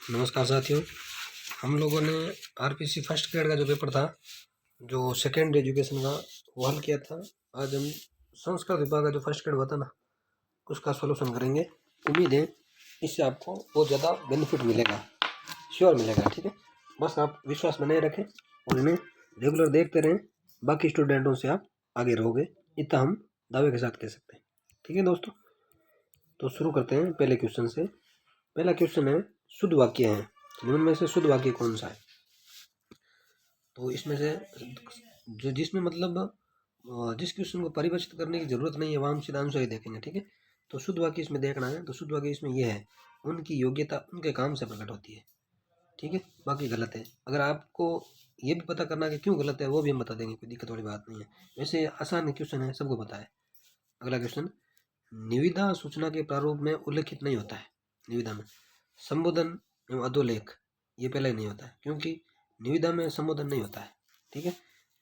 नमस्कार साथियों। हम लोगों ने आरपीसी फर्स्ट ग्रेड का जो पेपर था, जो सेकेंड एजुकेशन का, वो हल किया था। आज हम संस्कृत विभाग का जो फर्स्ट ग्रेड हुआ था ना, उसका सॉल्यूशन करेंगे। उम्मीद है इससे आपको बहुत ज़्यादा बेनिफिट मिलेगा, श्योर मिलेगा। ठीक है, बस आप विश्वास बनाए रखें और इन्हें रेगुलर देखते रहें। बाकी स्टूडेंटों से आप आगे रहोगे, इतना हम दावे के साथ कह सकते हैं। ठीक है दोस्तों, तो शुरू करते हैं पहले क्वेश्चन से। पहला क्वेश्चन है, शुद्ध वाक्य है, निम्न में से शुद्ध वाक्य कौन सा है? तो इसमें से जो जिसमें मतलब जिस क्वेश्चन को परिभाषित करने की जरूरत नहीं है, वहाँ हम सीधा आंसर ही देखेंगे। ठीक है, तो शुद्ध वाक्य इसमें देखना है। तो शुद्ध वाक्य इसमें यह है, उनकी योग्यता उनके काम से प्रकट होती है। ठीक है, बाकी गलत है। अगर आपको ये भी पता करना है कि क्यों गलत है, वो भी हम बता देंगे, कोई दिक्कत वाली बात नहीं है। वैसे आसान क्वेश्चन है, सबको पता है। अगला क्वेश्चन, निविदा सूचना के प्रारूप में उल्लेखित नहीं होता है। निविदा में संबोधन एवं अधोलेख ये पहले ही नहीं होता है, क्योंकि निविदा में संबोधन नहीं होता है। ठीक है,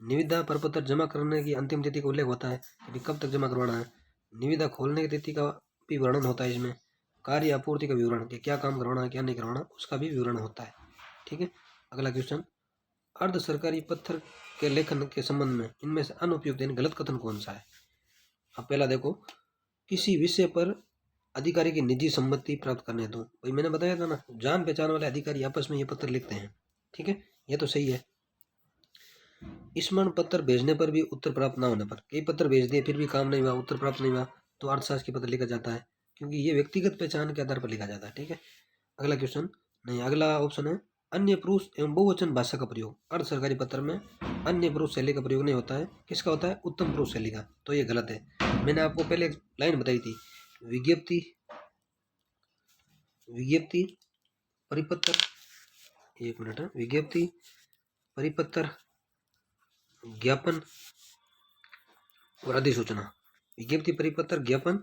निविदा प्रपत्र जमा करने की अंतिम तिथि का उल्लेख होता है कि कब तक जमा करवाना है। निविदा खोलने की तिथि का भी वर्णन होता है इसमें। कार्य आपूर्ति का विवरण, कि क्या काम करवाना है क्या नहीं करवाना, उसका भी विवरण होता है। ठीक है, अगला क्वेश्चन, अर्ध सरकारी पत्र के लेखन के संबंध में इनमें से अनुपयुक्त यानी गलत कथन कौन सा है? अब पहला देखो, किसी विषय पर अधिकारी की निजी सम्मति प्राप्त करने हेतु, भाई मैंने बताया था ना, जान पहचान वाले अधिकारी आपस में ये पत्र लिखते हैं। ठीक है, ये तो सही है। स्मरण पत्र भेजने पर भी उत्तर प्राप्त ना होने पर, कई पत्र भेज दिए फिर भी काम नहीं हुआ, उत्तर प्राप्त नहीं हुआ, तो अर्थशास्त्र की पत्र लिखा जाता है, क्योंकि ये व्यक्तिगत पहचान के आधार पर लिखा जाता है। ठीक है, अगला क्वेश्चन, नहीं अगला ऑप्शन है, अन्य पुरुष एवं बहुवचन भाषा का प्रयोग। अर्ध सरकारी पत्र में अन्य पुरुष शैली का प्रयोग नहीं होता है। किसका होता है? उत्तम पुरुष शैली का। तो ये गलत है। मैंने आपको पहले एक लाइन बताई थी, विज्ञप्ति विज्ञप्ति परिपत्र, एक मिनट है, विज्ञप्ति परिपत्र ज्ञापन और अधिसूचना। विज्ञप्ति परिपत्र ज्ञापन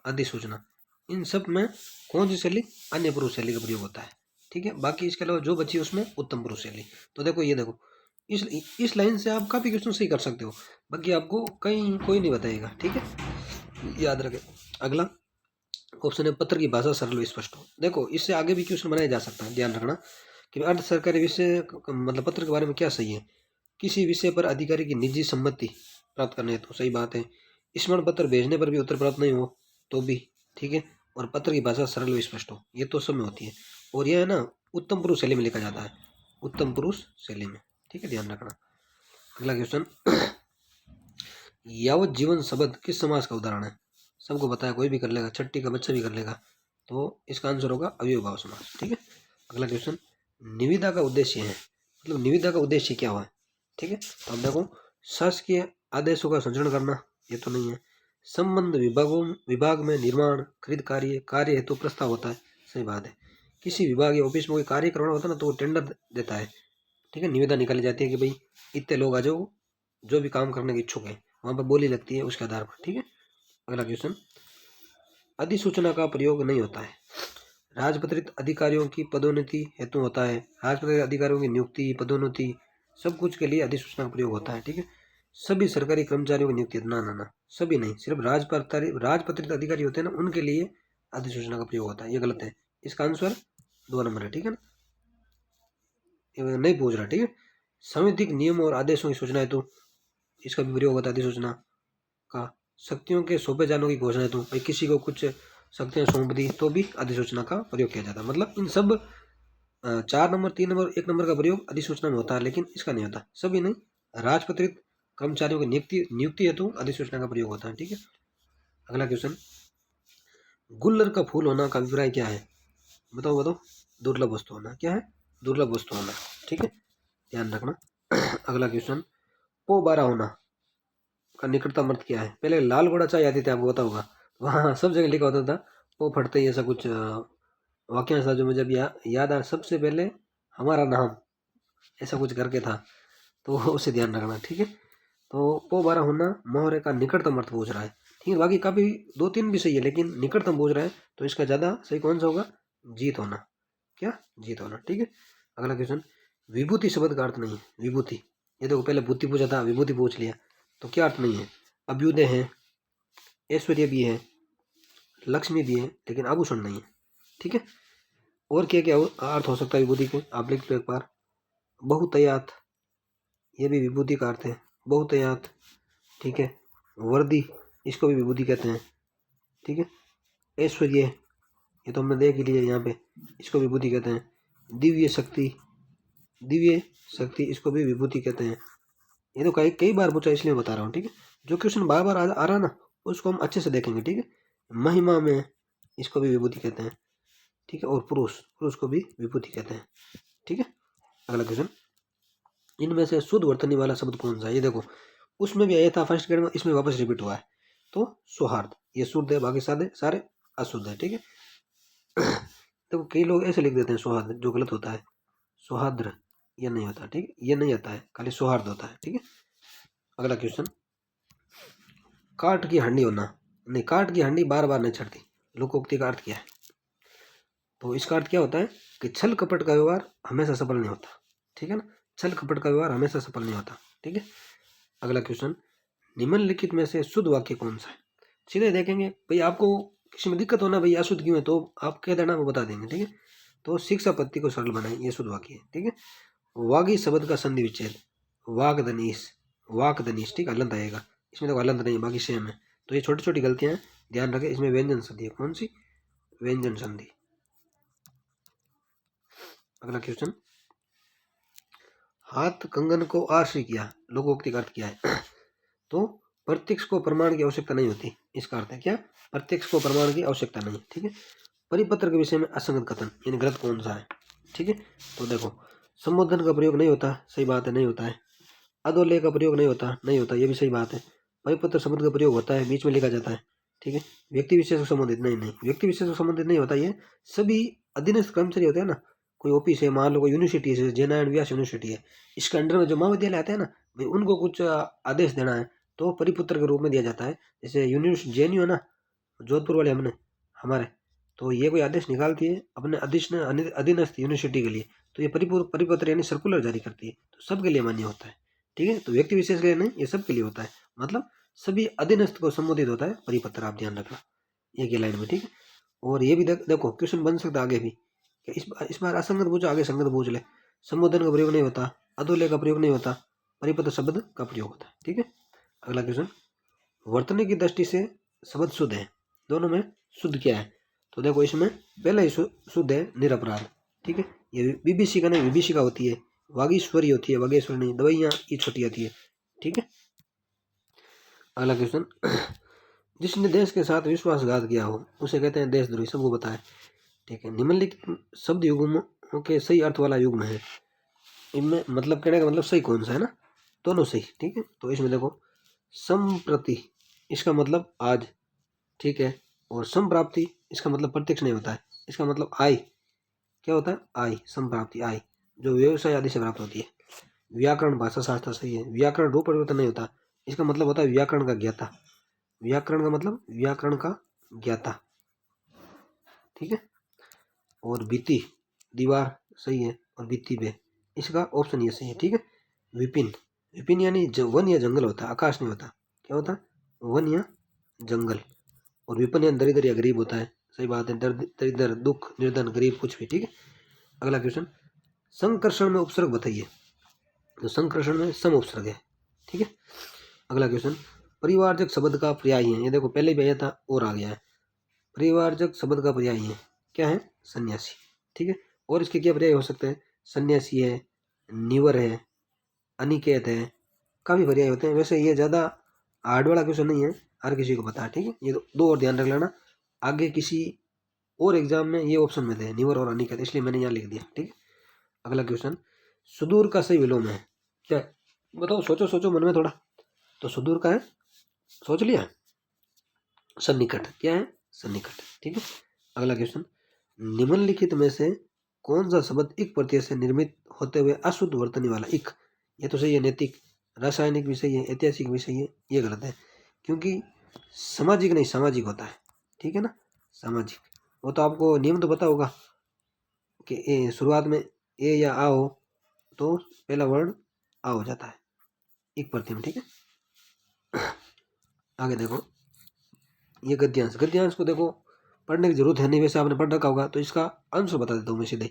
अधिसूचना, इन सब में कौन सी शैली? अन्य पुरुष शैली का प्रयोग होता है। ठीक है, बाकी इसके अलावा जो बची उसमें उत्तम पुरुष शैली। तो देखो, ये देखो, इस लाइन से आप काफी क्वेश्चन सही कर सकते हो, बाकी आपको कहीं कोई नहीं बताएगा। ठीक है, याद रखें। अगला ऑप्शन है, पत्र की भाषा सरल व स्पष्ट हो। देखो, इससे आगे भी क्वेश्चन बनाया जा सकता है, ध्यान रखना कि अर्ध सरकारी विषय मतलब पत्र के बारे में क्या सही है। किसी विषय पर अधिकारी की निजी सम्मति प्राप्त करने है, तो सही बात है। स्मरण पत्र भेजने पर भी उत्तर प्राप्त नहीं हो तो भी ठीक है। और पत्र की भाषा सरल व स्पष्ट हो, ये तो सब में होती है। और यह है ना, उत्तम पुरुष शैली में लिखा जाता है, उत्तम पुरुष शैली में। ठीक है, ध्यान रखना। अगला क्वेश्चन, यावत जीवन शब्द किस समास का उदाहरण है? सबको पता है, कोई भी कर लेगा, छठी का बच्चा भी कर लेगा। तो इसका आंसर होगा अव्ययभाव समास। ठीक है, अगला क्वेश्चन, निविदा का उद्देश्य है, मतलब निविदा का उद्देश्य क्या हुआ है? ठीक है, तो अब देखो, शासकीय आदेशों का संचरण करना, ये तो नहीं है। संबंध विभाग में निर्माण खरीद कार्य हेतु प्रस्ताव होता है, सही बात है। किसी विभाग या ऑफिस में कोई कार्य करवाना होता है ना, तो वो टेंडर देता है। ठीक है, निविदा निकाली जाती है कि भाई इतने लोग आ जाओ जो भी काम करने के इच्छुक है, वहाँ पर बोली लगती है उसके आधार पर। ठीक है, अगला क्वेश्चन, अधिसूचना का प्रयोग नहीं होता है। राजपत्रित अधिकारियों की पदोन्नति हेतु होता है। राजपत्रित अधिकारियों की नियुक्ति पदोन्नति सब कुछ के लिए अधिसूचना का प्रयोग होता है। ठीक है, सभी सरकारी कर्मचारियों की नियुक्ति, ना ना ना, सभी नहीं, सिर्फ राजपत्रित अधिकारी होते हैं ना, उनके लिए अधिसूचना का प्रयोग होता है। ये गलत है, इसका आंसर 2 नंबर है। ठीक है ना, ये नहीं पूछ रहा। ठीक है, संवैधानिक नियम और आदेशों की सूचना हेतु इसका भी प्रयोग होता है अधिसूचना का। शक्तियों के सौंपे जाने की घोषणा हेतु, भाई किसी को कुछ शक्तियां सौंप दी तो भी अधिसूचना का प्रयोग किया जाता है। मतलब इन सब 4 नंबर 3 नंबर 1 नंबर का प्रयोग अधिसूचना में होता है, लेकिन इसका नहीं होता, सभी नहीं। राजपत्रित कर्मचारियों की नियुक्ति हेतु अधिसूचना का प्रयोग होता है। ठीक है, अगला क्वेश्चन, गुल्लर का फूल होना का अभिप्राय क्या है? बताओ बताओ। दुर्लभ वस्तु होना, क्या है? दुर्लभ वस्तु होना। ठीक है, ध्यान रखना। अगला क्वेश्चन, पो 12 होना का निकटतम अर्थ क्या है? पहले लाल बड़ा चाय आती थी, आपको पता होगा, वहाँ सब जगह लिखा होता था पो फटते ही, ऐसा कुछ वाक्यांश था जो मुझे अभी याद आ, सबसे पहले हमारा नाम, ऐसा कुछ करके था, तो उसे ध्यान रखना। ठीक है, तो पो 12 होना मोहरे का निकटतम अर्थ पूछ रहा है। ठीक है, बाकी काफी 2-3 भी सही है, लेकिन निकटतम पूछ रहा है, तो इसका ज्यादा सही कौन सा होगा? जीत होना। क्या? जीत होना। ठीक है, अगला क्वेश्चन, विभूति शब्द का अर्थ नहीं है। विभूति, ये देखो, पहले भूति पूछा था, विभूति पूछ लिया, तो क्या अर्थ नहीं है? अभ्युदय है, ऐश्वर्य भी है, लक्ष्मी भी है, लेकिन आभूषण नहीं है। ठीक है, और क्या क्या अर्थ हो सकता है विभूति के, आप लिख दो एक बार। बहुतयात, ये भी विभूति का अर्थ है, बहुतयात, ठीक है। वर्दी, इसको भी विभूति कहते हैं, ठीक है। ऐश्वर्य, ये तो हमने देख ही लिया यहाँ पे, इसको विभूति कहते हैं। दिव्य शक्ति, दिव्य शक्ति, इसको भी विभूति कहते हैं। ये तो कई कई बार पूछा इसलिए बता रहा हूँ, ठीक है। जो क्वेश्चन बार बार आ रहा ना उसको हम अच्छे से देखेंगे, ठीक है। महिमा में, इसको भी विभूति कहते हैं, ठीक है। और पुरुष, पुरुष को भी विभूति कहते हैं, ठीक है। अगला क्वेश्चन, इनमें से शुद्ध वर्तनी वाला शब्द कौन सा है? ये देखो उसमें भी आया था फर्स्ट ग्रेड में, इसमें वापस रिपीट हुआ है। तो सौहार्द, ये शुद्ध है, बाकी सारे सारे अशुद्ध है, ठीक है। देखो कई लोग ऐसे लिख देते हैं सौहार्द, जो गलत होता है। सौहार्द ये नहीं होता, ठीक है, ये नहीं आता है, खाली सौहार्द होता है, ठीक है। अगला क्वेश्चन, काट की हंडी होना, नहीं, काट की हंडी बार बार नहीं छटती, लोकोक्ति का अर्थ क्या है? तो इसका अर्थ क्या होता है कि छल कपट का व्यवहार हमेशा सफल नहीं होता, ठीक है ना। छल कपट का व्यवहार हमेशा सफल नहीं होता, ठीक है। अगला क्वेश्चन, निम्नलिखित में से शुद्ध वाक्य कौन सा है? सीधे देखेंगे भाई, आपको किसी में दिक्कत होना भाई अशुद्ध क्यों है तो आप कह देना, वो बता देंगे, ठीक है। तो शिक्षा पत्ति को सरल बनाए, ये शुद्ध वाक्य है, ठीक है। वागी शब्द का संधि विच्छेद, वागधनीश, वाकधनीश, ठीक है, हलंत आएगा इसमें, तो हलंत नहीं है, बाकी सेम है। तो ये छोटी छोटी गलतियां हैं, ध्यान रखें। इसमें व्यंजन संधि है, कौन सी? व्यंजन संधि। अगला क्वेश्चन, हाथ कंगन को आश्रय किया, लोकोक्ति का अर्थ क्या है? तो प्रत्यक्ष को प्रमाण की आवश्यकता नहीं होती, इसका अर्थ है क्या? प्रत्यक्ष को प्रमाण की आवश्यकता नहीं, ठीक है। परिपत्र के विषय में असंगत कथन, यानी गलत कौन सा है, ठीक है। तो देखो संबोधन का प्रयोग नहीं होता, सही बात है, नहीं होता है। अधोलेख का प्रयोग नहीं होता, नहीं होता, ये भी सही बात है। परिपत्र शब्द का प्रयोग होता है, बीच में लिखा जाता है, ठीक है। व्यक्ति विशेष को संबंधित, नहीं नहीं, व्यक्ति विशेष को संबंधित नहीं होता। ये सभी अधीनस्थ कर्मचारी होते हैं ना, कोई ऑफिस है, मान लो कोई यूनिवर्सिटी है, जयनारायण व्यास यूनिवर्सिटी है, इसके अंडर में जो महाविद्यालय आते हैं ना भाई, उनको कुछ आदेश देना है तो परिपुत्र के रूप में दिया जाता है। जैसे यूनिवर्सिटी जेएनयू है ना, जोधपुर वाले हमने हमारे, तो ये कोई आदेश निकालती है अपने अधीनस्थ यूनिवर्सिटी के लिए, तो ये परिपत्र यानी सर्कुलर जारी करती है, तो सबके लिए मान्य होता है, ठीक है। तो व्यक्ति विशेष के लिए नहीं, ये सबके लिए होता है, मतलब सभी अधीनस्थ को संबोधित होता है परिपत्र, आप ध्यान रखना एक ही लाइन में, ठीक है। और ये भी देखो क्वेश्चन बन सकता है आगे भी, इस बार असंगत पूछो, आगे संगत पूछ ले। संबोधन का प्रयोग नहीं होता, अधोलेख का प्रयोग नहीं होता, परिपत्र शब्द का प्रयोग होता है, ठीक है। अगला क्वेश्चन, वर्तने की दृष्टि से शब्द शुद्ध है, दोनों में शुद्ध क्या है? तो देखो इसमें पहला ही शुद्ध है निरपराध, ठीक है। ये बीबीसी का नहीं, विभीषिका होती है, वागीश्वरी होती है, वागेश्वर नहीं, दवाइयाँ ये छोटी आती है, ठीक है। अगला क्वेश्चन, जिसने देश के साथ विश्वासघात किया हो उसे कहते हैं देशद्रोही, सबको बताए, ठीक है। निम्नलिखित शब्द युग्मों के सही अर्थ वाला युग्म है, इनमें मतलब कहने का मतलब सही कौन सा है ना, दोनों सही, ठीक है। तो इसमें देखो संप्रति, इसका मतलब आज, ठीक है। और संप्राप्ति, इसका मतलब प्रत्यक्ष नहीं होता है, इसका मतलब आय, क्या होता है? आय, संप्राप्ति आय, जो व्यवसाय आदि से प्राप्त होती है। व्याकरण भाषा शास्त्र सही है, व्याकरण रूप परिवर्तन नहीं होता, इसका मतलब होता है व्याकरण का ज्ञाता, व्याकरण का मतलब व्याकरण का ज्ञाता, ठीक है। और भित्ति, दीवार सही है, और भित्ति पे, इसका ऑप्शन ये सही है, ठीक है। विपिन, विपिन यानी वन या जंगल होता है, आकाश नहीं होता, क्या होता है? वन या जंगल। और विपन यानी दरिद्र या गरीब होता है, सही बात है, दरिद्र, दुख, निर्धन, गरीब, कुछ भी, ठीक है। अगला क्वेश्चन, संकर्षण में उपसर्ग बताइए, तो संकर्षण में सम उपसर्ग है, ठीक है। अगला क्वेश्चन, परिवारजक शब्द का पर्याय है, ये देखो पहले भी आया था और आ गया है, परिवारजक शब्द का पर्याय है, क्या है? सन्यासी, ठीक है। और इसके क्या पर्याय हो सकते हैं? सन्यासी है, निवर है, अनिकेत है, काफ़ी पर्याय होते हैं। वैसे ये ज़्यादा हार्ड वाला क्वेश्चन नहीं है, हर किसी को पता है, ठीक है। ये दो और ध्यान रख लेना, आगे किसी और एग्जाम में ये ऑप्शन में थे निवर और अनिकेत, इसलिए मैंने यहाँ लिख दिया, ठीक है। अगला क्वेश्चन, सुदूर का सही विलोम है क्या? बताओ, सोचो सोचो मन में थोड़ा। तो सुदूर का है, सोच लिया, सन्निकट, क्या है? सन्निकट, ठीक है। अगला क्वेश्चन, निम्नलिखित में से कौन सा शब्द इक प्रत्यय से निर्मित होते हुए अशुद्ध वर्तनी वाला? इक, ये तो सही है, नैतिक, रासायनिक भी सही है, ऐतिहासिक भी सही है, ये गलत है, क्योंकि सामाजिक नहीं सामाजिक होता है, ठीक है ना, सामाजिक। वो तो आपको नियम तो पता होगा कि शुरुआत में ए या आ हो तो पहला वर्ण आ हो जाता है एक प्रत्यय में, ठीक है। आगे देखो, ये गद्यांश, गद्यांश को देखो पढ़ने की जरूरत है नहीं, वैसे आपने पढ़ रखा होगा, तो इसका आंसर बता देता हूँ मैं सीधे।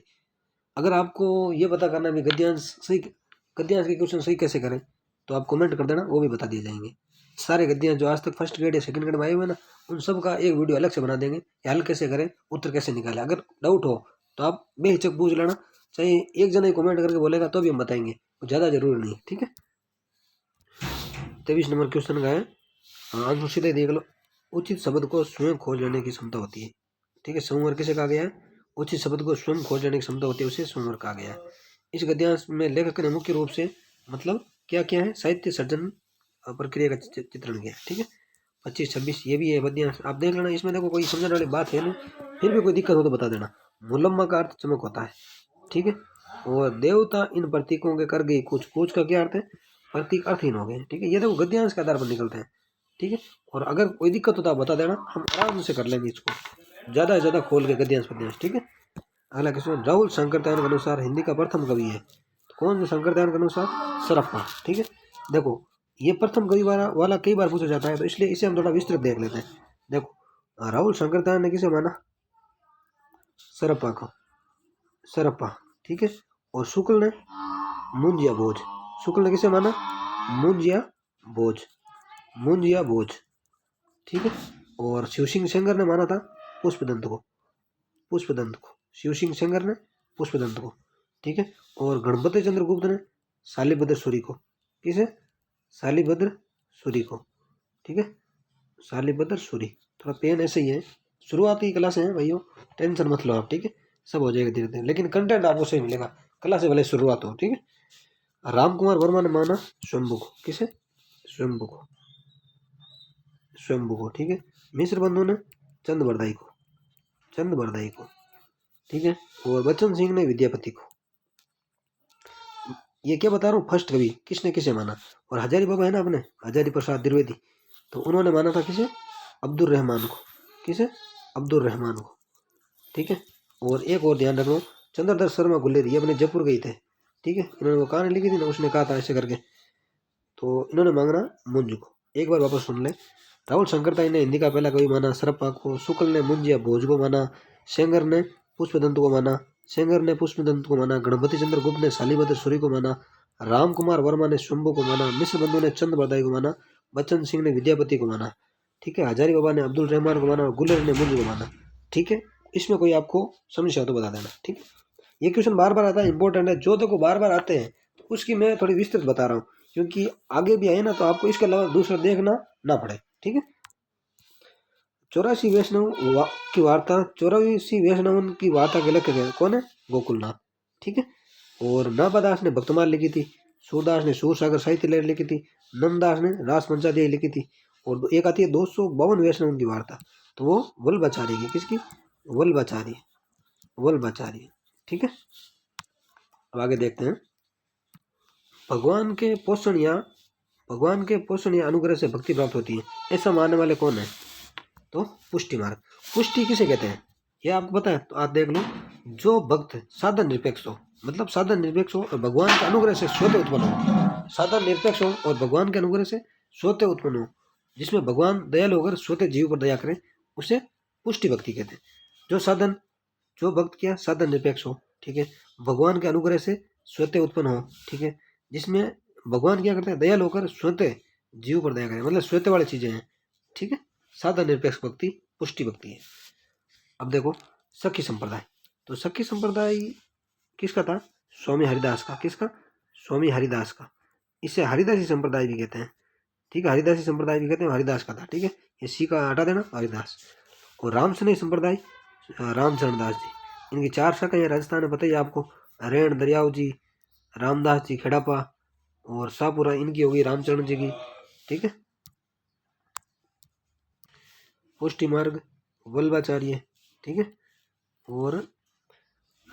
अगर आपको ये पता करना है गद्यांश के क्वेश्चन सही कैसे करें, तो आप कमेंट कर देना, वो भी बता दिए जाएंगे। सारे गद्यांश जो आज तक फर्स्ट ग्रेड या सेकंड ग्रेड में आए हुए ना, उन सब का एक वीडियो अलग से बना देंगे कि हल कैसे करें, उत्तर कैसे निकालें। अगर डाउट हो तो आप बेहिचक पूछ लेना, चाहे एक जना ही कमेंट करके बोलेगा तो भी हम बताएंगे, ज़्यादा जरूरी नहीं, ठीक है। 23 नंबर क्वेश्चन का है, आंसर सीधे देख लो। उचित शब्द को स्वयं खोज लेने की क्षमता होती है, ठीक है। स्वयंवर किसे कहा गया है? उचित शब्द को स्वयं खोज लेने की क्षमता होती है, उसे स्वयंवर कहा गया है। इस गद्यांश में लेखक ने मुख्य रूप से मतलब क्या क्या है, साहित्य सर्जन प्रक्रिया का चित्रण किया है, ठीक है। 25-26 ये भी है गद्यांश, आप देख लेना। इसमें देखो कोई समझने वाली बात है नहीं, फिर भी कोई दिक्कत हो तो बता देना। मुलम्मा का अर्थ चमक होता है, ठीक है। और देवता इन प्रतीकों के कर गई कुछ, कुछ का क्या अर्थ है? प्रतीक अर्थहीन हो गए, ठीक है। ये देखो गद्यांश के आधार पर निकलते हैं, ठीक है। और अगर कोई दिक्कत हो तो आप बता देना, हम आराम से कर लेंगे इसको, ज़्यादा से ज़्यादा खोल के गद्यांश पद्यांश, ठीक है। अगला क्वेश्चन, राहुल शंकरदयान के अनुसार हिंदी का प्रथम कवि है, तो कौन से शंकरदयान के अनुसार? सरप्पा, ठीक है। देखो ये प्रथम कवि वाला कई बार पूछा जाता है, तो इसलिए इसे हम थोड़ा विस्तृत देख लेते हैं। देखो राहुल शंकरदयान ने किसे माना? सरप्पा को, सरप्पा, ठीक है। और शुक्ल ने मुंज या भोज, शुक्ल ने किसे माना? मुंज या भोज, मुंज या भोज, ठीक है। और शिवसिंह सेंगर ने माना था पुष्पदंत को, पुष्पदंत को, शिवसिंह सेंगर ने पुष्पदंत को, ठीक है। और गणपति चंद्र गुप्त ने शालिभद्र सूरी को, किसे? शालिभद्र सूरी को, ठीक है। शालिभद्र सूरी, थोड़ा पेन ऐसे ही है, शुरुआती क्लास है भाइयों, टेंशन मत लो आप, ठीक है। सब हो जाएगा धीरे धीरे, लेकिन कंटेंट आपको सही मिलेगा, क्लास से भले शुरुआत हो, ठीक है। राम कुमार वर्मा ने माना स्वयंभू को, किसे? स्वयंभू को, स्वयंभू को, ठीक है। मिश्र बंधु ने चंद बरदाई को, चंद बरदाई को, ठीक है। और बच्चन सिंह ने विद्यापति को। ये क्या बता रहा हूँ, फर्स्ट कवि किसने किसे माना। और हजारी बाबा है ना अपने, हजारी प्रसाद द्विवेदी, तो उन्होंने माना था किसे? अब्दुल रहमान को, किसे? अब्दुल रहमान को, ठीक है। और एक और ध्यान रखना, चंद्रदत्त शर्मा गुलेरी, ये अपने जयपुर गए थे, ठीक है। इन्होंने वो कहानी लिखी थी ना, उसने कहा था ऐसे करके, तो इन्होंने मांगना मुंज को। एक बार वापस सुन ले, राहुल शंकरताई ने हिंदी का पहला कवि माना सरप्पा को, शुक्ल ने मुंज या भोज को माना, सेंगर ने पुष्पदंत को माना, सेंगर ने पुष्पदंत को माना, गणपति चंद्र गुप्त ने शालिभद्र सूरी को माना, राम कुमार वर्मा ने शंभू को माना, मिश्र बंधु ने चंद बरदाई को माना, बच्चन सिंह ने विद्यापति को माना, ठीक है। हजारी बाबा ने अब्दुल रहमान को माना और गुलेर ने मुंज को माना, ठीक है। इसमें कोई आपको समस्या हो तो बता देना, ठीक है। ये क्वेश्चन बार बार आता है, इंपॉर्टेंट है, जो देखो बार बार आते हैं तो उसकी मैं थोड़ी विस्तृत बता रहा हूँ, क्योंकि आगे भी आए ना तो आपको इसके अलावा दूसरा देखना ना पड़े, ठीक है। 84 वैष्णव की वार्ता, 84 वैष्णव की वार्ता के लेखक है कौन है? गोकुलनाथ, ठीक है। और नाभादास ने भक्तमाल लिखी थी, सूरदास ने सूरसागर साहित्य लहर लिखी थी, नंददास ने रास पंचाध्याय लिखी थी। और एक आती है 252 वैष्णव की वार्ता, तो वो वल्लभाचार्य की, किसकी? वल्लभाचार्य, वल्लभाचार्य, ठीक है। अब आगे देखते हैं, भगवान के पोषण या अनुग्रह से भक्ति प्राप्त होती है, ऐसा मानने वाले कौन है? तो पुष्टि मार्ग। पुष्टि किसे कहते हैं ये आपको पता है? तो आप देख लो, जो भक्त साधन निरपेक्ष हो, मतलब साधन निरपेक्ष हो और भगवान के अनुग्रह से स्वतः उत्पन्न हो, साधन निरपेक्ष हो और भगवान के अनुग्रह से स्वतः उत्पन्न हो, जिसमें भगवान दयालु होकर स्वतः जीव पर दया करें, उसे पुष्टि भक्ति कहते हैं। जो भक्त क्या? साधन निरपेक्ष हो, ठीक है, भगवान के अनुग्रह से स्वतः उत्पन्न हो, ठीक है, जिसमें भगवान क्या करते हैं? दयालु होकर स्वतः जीव पर दया करें, मतलब स्वतः वाली चीजें हैं, ठीक है। साधन निरपेक्ष भक्ति पुष्टि भक्ति है। अब देखो सखी संप्रदाय, तो सखी संप्रदाय किसका था? स्वामी हरिदास का, किसका? स्वामी हरिदास का। इसे हरिदासी संप्रदाय भी कहते हैं, ठीक है, हरिदासी संप्रदाय भी कहते हैं, हरिदास का था, ठीक है। ये सी का हटा देना, हरिदास। और रामसनेही संप्रदाय, रामचरण दास जी, इनकी 4 शाखाएं हैं राजस्थान में, पता ही आपको, रेण दरियाव जी, रामदास जी खेड़ापा और शाहपुरा, इनकी होगी रामचरण जी की, ठीक है। पुष्टि मार्ग वल्लभाचार्य, ठीक है। और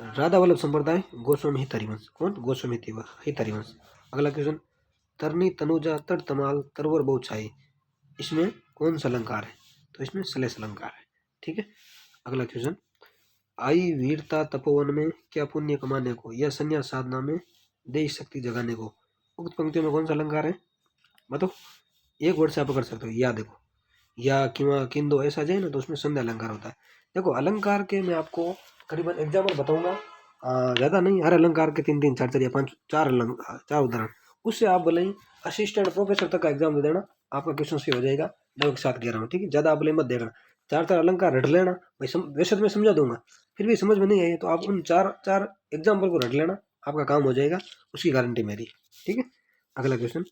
राधा वल्लभ संप्रदाय गोस्वामी हित हरिवंश, कौन? गोस्वामी हित हरिवंश। अगला क्वेश्चन, तरनी तनुजा तट तमाल तरवर बहुछाई, इसमें कौन सा अलंकार है? तो इसमें श्लेष अलंकार है, ठीक है। अगला क्वेश्चन, आई वीरता तपोवन में क्या पुण्य कमाने को, या संन्यास साधना में देश शक्ति जगाने को, उक्त पंक्तियों में कौन सा अलंकार है? बताओ, एक वर्ड से आप कर सकते हो, या देखो, या किंवा किंदो ऐसा जाए ना तो उसमें संध्या अलंकार होता है। देखो अलंकार के मैं आपको करीबन एग्जाम्पल बताऊंगा, ज़्यादा नहीं, हर अलंकार के 3 3 4 4 या 5 4 उदाहरण, उससे आप बोले असिस्टेंट प्रोफेसर तक का एग्जाम दे देना, आपका क्वेश्चन सही हो जाएगा। 9 के साथ कह रहा हूँ, ठीक है, ज़्यादा आप बोले मत देना, 4 4 अलंकार रट लेना भाई, वैसे तो मैं समझा दूंगा, फिर भी समझ में नहीं आई तो आप उन 4 4 एग्जाम्पल को रट लेना, आपका काम हो जाएगा, उसकी गारंटी मेरी, ठीक है। अगला क्वेश्चन,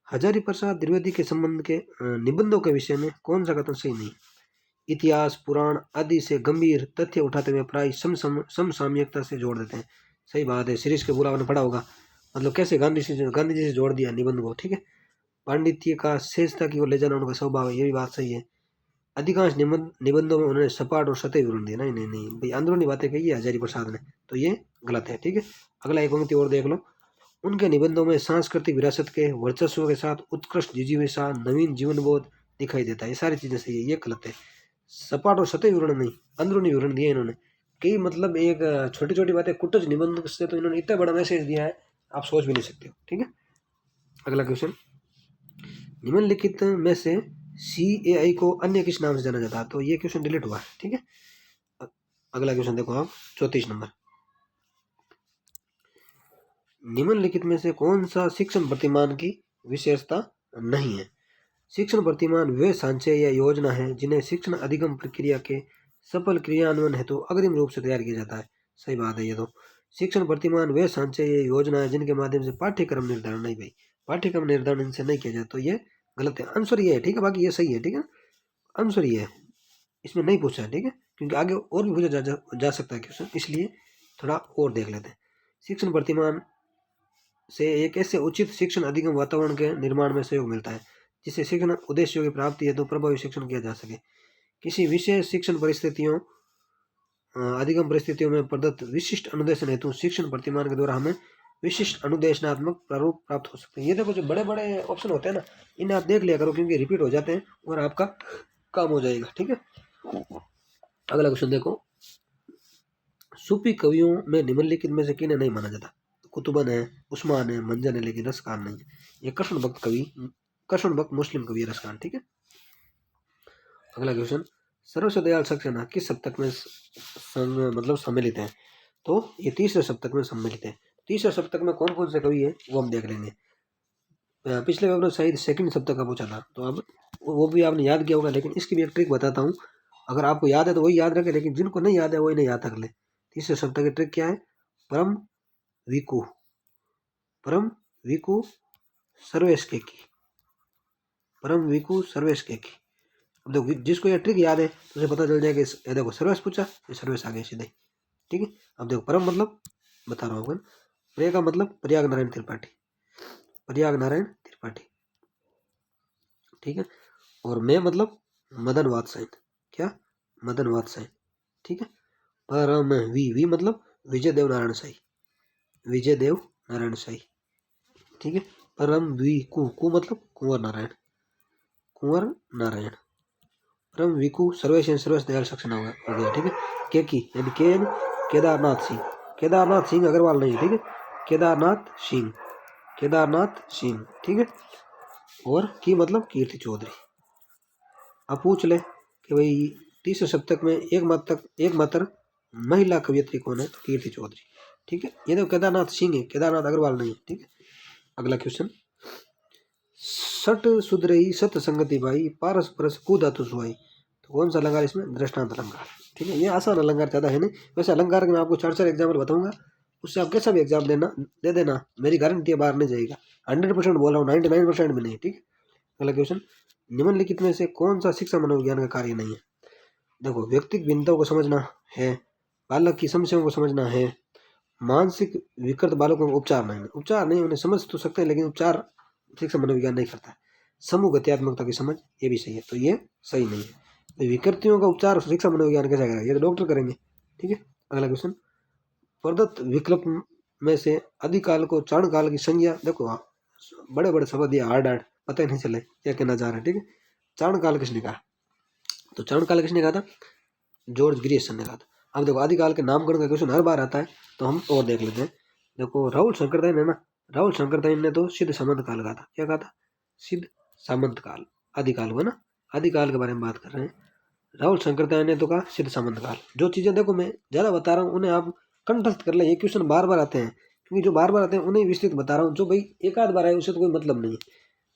हजारी प्रसाद द्विवेदी के संबंध के निबंधों के विषय में कौन सा कथन सही नहीं? इतिहास पुराण आदि से गंभीर तथ्य उठाते हुए प्राय समसामयिकता से जोड़ देते हैं। सही बात है, सीरीज के पूरा आपने पढ़ा होगा, मतलब कैसे गांधी जी से जोड़ दिया निबंध को, ठीक है। पांडित्य का शेषता की ओर ले जाना उनका स्वभाव है, ये भी बात सही है। अधिकांश निबंधों में उन्होंने सपाट और सतही विवरण दिया, नहीं नहीं नहीं भाई, अंदरूनी बातें कही है हजारी प्रसाद ने, तो ये गलत है, ठीक है। अगला एक पंक्ति और देख लो, उनके निबंधों में सांस्कृतिक विरासत के वर्चस्व के साथ उत्कृष्ट जिजीविका नवीन जीवन बोध दिखाई देता है, ये सारी चीजें सही है, ये गलत है। सपाट और सतही विवरण नहीं, अंदरूनी विवरण दिया इन्होंने, कई मतलब एक छोटी छोटी बातें कुटज निबंध से तो इन्होंने इतना बड़ा मैसेज दिया है, आप सोच भी नहीं सकते हो, ठीक है। अगला क्वेश्चन, निम्नलिखित में से CAI को अन्य किस नाम से जाना जाता है? तो ये क्वेश्चन डिलीट हुआ है, ठीक है। अगला क्वेश्चन देखो आप, 34 नंबर, निम्नलिखित में से कौन सा शिक्षण प्रतिमान की विशेषता नहीं है? शिक्षण प्रतिमान वे सांचय या योजना है जिन्हें शिक्षण अधिगम प्रक्रिया के सफल क्रियान्वयन हेतु अग्रिम रूप से तैयार किया जाता है। सही बात है ये तो। शिक्षण प्रतिमान वे संचय या योजना है जिनके माध्यम से पाठ्यक्रम निर्धारण, नहीं भाई, पाठ्यक्रम निर्धारण इनसे नहीं किया जाए, तो ये गलत है। आंसर ये है, ठीक है, बाकी ये सही है, ठीक है, आंसर ये है, इसमें नहीं पूछा है, ठीक है, क्योंकि आगे और भी पूछा जा सकता है क्वेश्चन, इसलिए थोड़ा और देख लेते हैं। शिक्षण प्रतिमान से एक ऐसे उचित शिक्षण अधिगम वातावरण के निर्माण में सहयोग मिलता है जिससे शिक्षण उद्देश्यों की प्राप्ति हेतु प्रभावी शिक्षण किया जा सके। किसी विशेष शिक्षण परिस्थितियों अधिगम परिस्थितियों में प्रदत्त विशिष्ट अनुदेशन हेतु शिक्षण प्रतिमान के द्वारा हमें विशिष्ट अनुदेशनात्मक प्रारूप प्राप्त हो सकते हैं। ये देखो जो बड़े बड़े ऑप्शन होते हैं ना, इन्हें आप देख लिया करो क्योंकि रिपीट हो जाते हैं और आपका काम हो जाएगा, ठीक है। अगला क्वेश्चन देखो, सूफी कवियों में निम्नलिखित में से किन्हें नहीं माना जाता? कुतुबन है, उस्मान है, मंजन है, लेकिन रसखान नहीं है। ये कृष्ण भक्त कवि, कृष्ण भक्त मुस्लिम कवि है रसखान, ठीक है। अगला क्वेश्चन, सर्वस्व दयाल सक्सेना किस सप्तक में मतलब सम्मिलित है? तो ये तीसरे सप्तक में सम्मिलित है। तीसरे सप्तक में कौन कौन से कवि है वो हम देख लेंगे। पिछले पेपर में शायद सेकंड सप्तक का पूछा था, तो अब वो भी आपने याद किया होगा, लेकिन इसकी भी एक ट्रिक बताता हूँ, अगर आपको याद है तो वही याद रखें, लेकिन जिनको नहीं याद है वही नहीं याद रख ले। तीसरे सप्तक की ट्रिक क्या है? परम विकु, परम विकु सर्वेश के की, परम विकु सर्वेश के की। अब देखो जिसको ये ट्रिक याद है तो उसे पता चल जाएगा, ये देखो सर्वेश पूछा, ये सर्वेश आ गया सीधे, ठीक है। अब देखो परम मतलब बता रहा हूँ, प्रिय का मतलब प्रयाग नारायण त्रिपाठी, प्रयाग नारायण त्रिपाठी, ठीक है। और मैं मतलब मदन वात्सायन, क्या? मदन वात्सायन, ठीक है। परम वी मतलब विजय देव नारायण साई, विजय देव नारायण साई, ठीक है। परम वी कु मतलब कुंवर नारायण, कुंवर नारायण। परम विकु सर्वेश सर्वेश दयाल सक्सेना हो गया, ठीक है। के की यानी के केदारनाथ सिंह, केदारनाथ सिंह अग्रवाल नहीं है, ठीक है, केदारनाथ सिंह, केदारनाथ सिंह, ठीक है। और की मतलब कीर्ति चौधरी। अब पूछ ले कि भाई तीसरे सप्तक में एकमात्र महिला कवियत्री कौन है? तो कीर्ति चौधरी, ठीक है। ये तो केदारनाथ सिंह है, केदारनाथ अग्रवाल नहीं है, ठीक है। अगला क्वेश्चन, सट सुधरई सत संगति भाई पारस परस कुधातु सुहाई, तो कौन सा अलंकार इसमें? दृष्टांत अलंकार, ठीक है। ये आसान अलंकार ज़्यादा है नहीं, वैसे अलंकार के मैं आपको 4 4 एग्जाम्पल बताऊंगा, उससे आप कैसा भी एग्जाम दे देना, मेरी गारंटी है बाहर नहीं जाएगा, 100% बोल रहा हूँ, 99% भी नहीं, ठीक है। अगला क्वेश्चन, निम्नलिखित में से कौन सा शिक्षा मनोविज्ञान का कार्य नहीं है? देखो व्यक्तिगत भिन्नताओं को समझना है, बालक की समस्याओं को समझना है, मानसिक विकृत बालकों का उपचार नहीं, उपचार नहीं, उन्हें समझ तो सकते हैं लेकिन उपचार शिक्षा मनोविज्ञान नहीं करता है। समूह गत्यात्मकता की समझ, ये भी सही है, तो ये सही नहीं है। तो विकृतियों का उपचार शिक्षा मनोविज्ञान कैसा करेगा? ये तो डॉक्टर करेंगे, ठीक है। अगला क्वेश्चन, प्रदत्त विकल्प में से आदिकाल को चारण काल की संज्ञा, देखो बड़े बड़े शब्द ये हार्ड पता ही नहीं चले क्या कहना चाह रहे हैं, ठीक है। चारण काल किसने कहा? तो चारण काल किसने कहा था? जॉर्ज ग्रियर्सन ने कहा था। अब देखो आदिकाल के नामकरण का क्वेश्चन हर बार आता है, तो हम और देख लेते हैं। देखो राहुल शंकरदायन है ना, राहुल शंकरदायन ने तो सिद्ध सामंत काल कहा था, क्या कहा था? सिद्ध सामंत काल, आदिकाल को ना, आदिकाल के बारे में बात कर रहे हैं। राहुल शंकरदयाल ने तो कहा सिद्ध सामंत काल। जो चीज़ें देखो मैं ज़्यादा बता रहा हूँ उन्हें आप कंठस्थ कर ले। ये क्वेश्चन बार बार आते हैं, क्योंकि जो बार बार आते हैं उन्हें विस्तृत बता रहा हूँ। जो भाई एक आध बार आए उससे तो कोई मतलब नहीं है,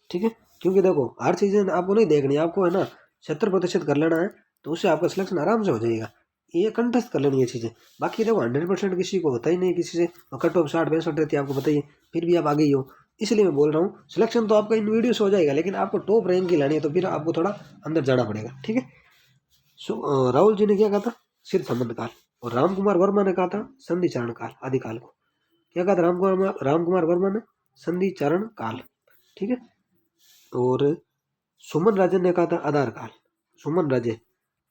ठीक है। क्योंकि देखो हर चीज़ें आपको नहीं देखनी, आपको है ना 70% कर लेना है, तो उससे आपका सिलेक्शन आराम से हो जाएगा। ये कंठस्थ कर लेनी है चीज़ें। बाकी देखो 100% किसी को होता ही नहीं, किसी से कट ऑफ 60-65 रहती है आपको बताइए, फिर भी आप आगे ही हो। इसलिए मैं बोल रहा हूँ सिलेक्शन तो आपका इन वीडियो से हो जाएगा, लेकिन आपको टॉप रैंक की लानी है तो फिर आपको थोड़ा अंदर जाना पड़ेगा, ठीक है। राहुल जी ने क्या कहा था, सिद्ध संबंध काल। और राम कुमार वर्मा ने कहा था संधि चारण काल, आदि काल को। क्या कहा था राम कुमार वर्मा ने, संधि चारण काल, ठीक है। और सुमन राजन ने कहा था आधार काल। सुमन राजे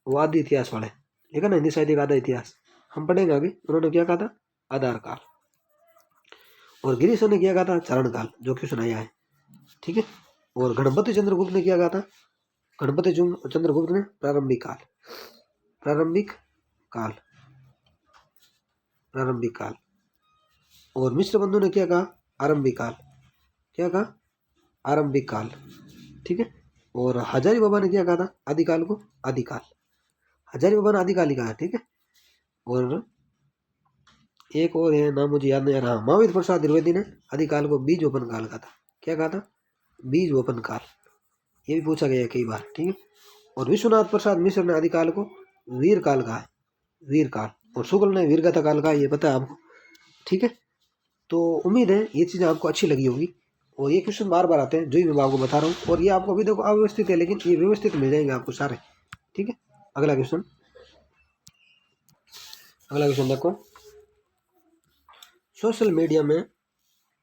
वो आदि इतिहास वाले, ठीक है ना, हिंदी साहित्य का आधा इतिहास हम पढ़ेंगे आगे। उन्होंने क्या कहा था, आधार काल। और गिरीश ने क्या कहा था, चारण काल, जो क्वेश्चन आया है, ठीक है। और गणपति चंद्रगुप्त ने क्या कहा था, गणपति चंद्रगुप्त ने प्रारंभिक काल, प्रारंभिक काल, प्रारंभिक काल। और मिश्र बंधु ने क्या कहा, आरंभिक काल। क्या कहा, आरंभिक काल, ठीक है। और हजारी बाबा ने क्या कहा था, आदिकाल को आदिकाल। हजारी बाबा ने आदिकाल ही कहा है, ठीक है। और एक और है, नाम मुझे याद नहीं आ रहा, महावीर प्रसाद द्विवेदी ने आदिकाल को बीज वपन काल कहा था। क्या कहा था, बीज वपन काल। ये भी पूछा गया कई बार, ठीक है। और विश्वनाथ प्रसाद मिश्र ने आदिकाल को वीर काल कहा है, वीर काल। और शुक्ल ने वीरगाथा काल कहा, ये पता है आपको, ठीक है। तो उम्मीद है ये चीज़ें आपको अच्छी लगी होगी। और ये क्वेश्चन बार बार आते हैं जो ही मैं आपको बता रहा हूँ, और ये आपको अभी देखो अव्यवस्थित है, लेकिन ये व्यवस्थित मिल जाएंगे आपको सारे, ठीक है। अगला क्वेश्चन, अगला क्वेश्चन देखो, सोशल मीडिया में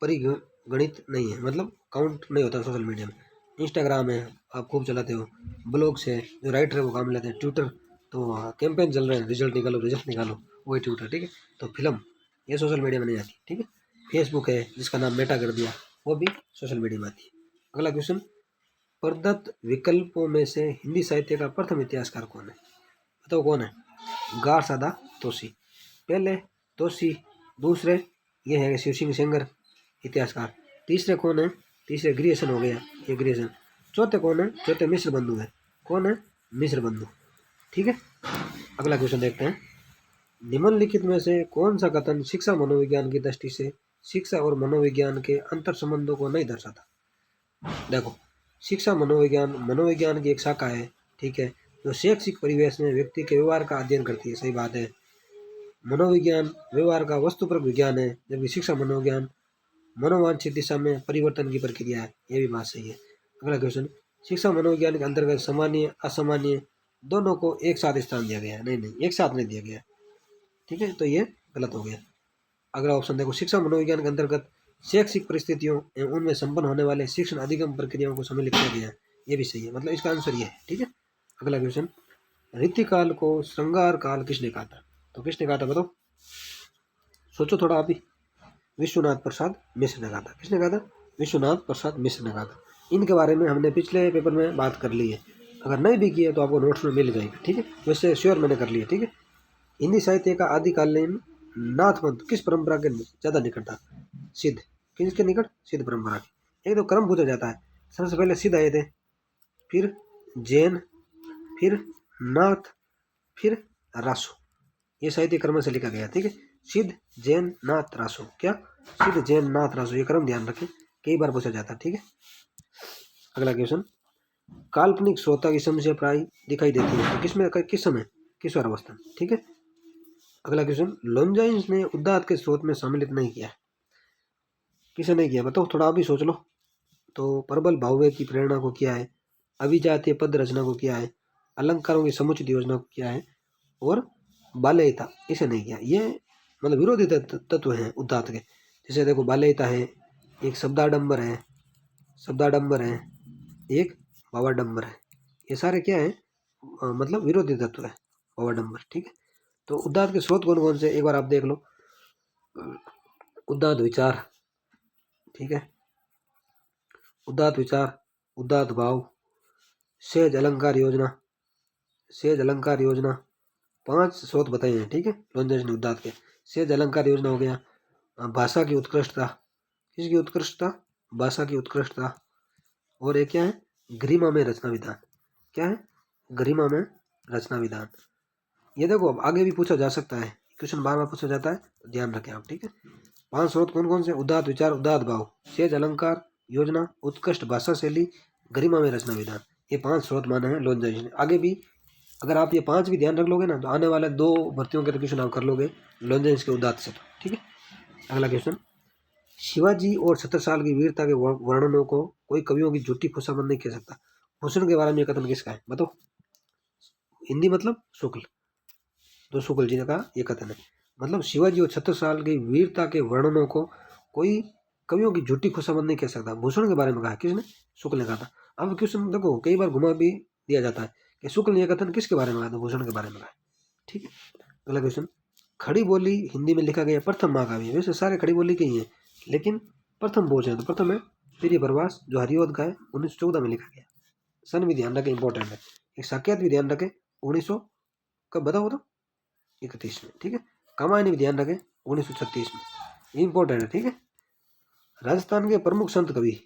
परिगणित नहीं है, मतलब काउंट नहीं होता सोशल मीडिया में। इंस्टाग्राम है, आप खूब चलाते हो, ब्लॉग्स है, जो राइटर है वो काम लेते हैं, ट्विटर तो कैंपेन चल रहे हैं, रिजल्ट निकालो रिजल्ट निकालो, वही ट्विटर, ठीक है। तो फिल्म ये सोशल मीडिया में नहीं आती, ठीक है। फेसबुक है जिसका नाम मेटा कर दिया, वो भी सोशल मीडिया में आती है। अगला क्वेश्चन, प्रदत्त विकल्पों में से हिंदी साहित्य का प्रथम इतिहासकार कौन है, बताओ कौन है। गार सादा तोसी, पहले तोसी, दूसरे ये है शिव सिंह सेंगर इतिहासकार, तीसरे कौन है, तीसरे ग्रियसन हो गया, ये ग्रियसन। चौथे कौन है, चौथे मिश्र बंधु है, कौन है, मिश्र बंधु, ठीक है। अगला क्वेश्चन देखते हैं, निम्नलिखित में से कौन सा कथन शिक्षा मनोविज्ञान की दृष्टि से शिक्षा और मनोविज्ञान के अंतर संबंधों को नहीं दर्शाता। देखो, शिक्षा मनोविज्ञान, मनोविज्ञान की एक शाखा है, ठीक है, जो शैक्षिक परिवेश में व्यक्ति के व्यवहार का अध्ययन करती है, सही बात है। मनोविज्ञान व्यवहार का वस्तुपरक विज्ञान है, जबकि शिक्षा मनोविज्ञान मनोवांछित दिशा में परिवर्तन की प्रक्रिया है, ये भी बात सही है। अगला क्वेश्चन, शिक्षा मनोविज्ञान के अंतर्गत सामान्य असामान्य दोनों को एक साथ स्थान दिया गया है, नहीं नहीं एक साथ नहीं दिया गया, ठीक है, तो ये गलत हो गया। अगला ऑप्शन देखो, शिक्षा मनोविज्ञान के अंतर्गत शैक्षिक परिस्थितियों एवं उनमें संपन्न होने वाले शिक्षण अधिगम प्रक्रियाओं को सम्मिलित किया गया है, ये भी सही है, मतलब इसका आंसर ये है, ठीक है। अगला क्वेश्चन, रीतिकाल को श्रृंगार काल किसने कहा था, तो किसने कहा था बताओ, सोचो थोड़ा आप ही। विश्वनाथ प्रसाद मिश्र ने कहा था, किसने कहा था, विश्वनाथ प्रसाद मिश्र ने कहा था। इनके बारे में हमने पिछले पेपर में बात कर ली है, अगर नहीं भी की है तो आपको नोट्स में मिल जाएगी, ठीक है, वैसे श्योर मैंने कर लिया, ठीक है। हिंदी साहित्य का आदिकालीन नाथ मंत्र किस परंपरा के ज़्यादा निकट था, सिद्ध, किसके निकट, सिद्ध परंपरा के। एक तो क्रम पूछा जाता है, सबसे पहले सिद्ध आए थे, फिर जैन, फिर नाथ, फिर रासो, ये साहित्य क्रम से लिखा गया, ठीक है। सिद्ध, जैन, नाथ, रासो, क्या, सिद्ध, जैन, नाथ, रासो, ये क्रम ध्यान रखें, कई बार पूछा जाता है, ठीक है। अगला क्वेश्चन, काल्पनिक श्रोता की समस्या प्राय दिखाई देती है, तो किसमें, किस समय, किशोर अवस्था, ठीक है। अगला क्वेश्चन, लॉन्जाइन्स ने उदात्त के स्रोत में सम्मिलित नहीं किया, किसे नहीं किया बताओ, थोड़ा अभी सोच लो। तो प्रबल भाव्य की प्रेरणा को किया है, अभिजातीय पद रचना को किया है, अलंकारों की समुचित योजना को किया है, और बाल्यता इसे नहीं किया। ये मतलब विरोधी तत्व हैं उदात्त के। जैसे देखो, बाल्यता है, एक शब्दाडंबर है, शब्दाडंबर है, एक भावाडंबर है, ये सारे क्या है, मतलब विरोधी तत्व है, भावाडंबर, ठीक है। तो उदात्त के स्रोत कौन कौन से, एक बार आप देख लो। उदात्त विचार, ठीक है, उदात्त विचार, उदात्त भाव, सहज अलंकार योजना, सहज अलंकार योजना, 5 स्रोत बताए हैं, ठीक है, लॉन्जाइन्स ने उदात्त के। सहज अलंकार योजना हो गया, भाषा की उत्कृष्टता, किसकी उत्कृष्टता, भाषा की उत्कृष्टता, और एक क्या है, गरिमा में रचना विधान, क्या है, गरिमा में रचना विधान। ये देखो अब आगे भी पूछा जा सकता है, क्वेश्चन बार बार पूछा जाता है, तो ध्यान रखें आप, ठीक है। 5 स्रोत कौन कौन से? उदात्त विचार, उदात्त भाव, सहज अलंकार योजना, उत्कृष्ट भाषा शैली, गरिमा में रचना विधान। ये 5 स्रोत माने हैं लोनंजाई जी ने। आगे भी अगर आप ये 5 भी ध्यान रख लोगे ना, तो आने वाले 2 भर्तियों के क्वेश्चन आप कर लोगे लोनंजाई के उदात्त से, ठीक है। अगला क्वेश्चन, शिवाजी और 70 साल की वीरता के वर्णनों को कोई कवियों की झूठी खुशामद नहीं कह सकता। भूषण के बारे में कथन किसका है बताओ? हिंदी मतलब शुक्ल, तो शुक्ल जी ने कहा ये कथन है। मतलब शिवाजी और 76 साल की वीरता के वर्णनों को कोई कवियों की झूठी खुशामद नहीं कह सकता। भूषण के बारे में कहा किसने? शुक्ल ने कहा था। अब क्वेश्चन देखो कई बार घुमा भी दिया जाता है कि शुक्ल ने यह कथन किसके बारे में कहा था? भूषण के बारे में कहा, ठीक है। अगला क्वेश्चन, खड़ी बोली हिंदी में लिखा गया प्रथम महाकाव्य। वैसे सारे खड़ी बोली के ही हैं, लेकिन प्रथम पूछे तो प्रथम है प्रिय प्रवास, जो हरिओद का है, 1914 में लिखा गया। सन भी ध्यान रखें, इंपॉर्टेंट है। एक साकेत भी ध्यान रखें, 1900 कब बताओ तो 31 में, ठीक है। कामायनी भी ध्यान रखें, 1936 में, इंपॉर्टेंट है, ठीक है। राजस्थान के प्रमुख संत कवि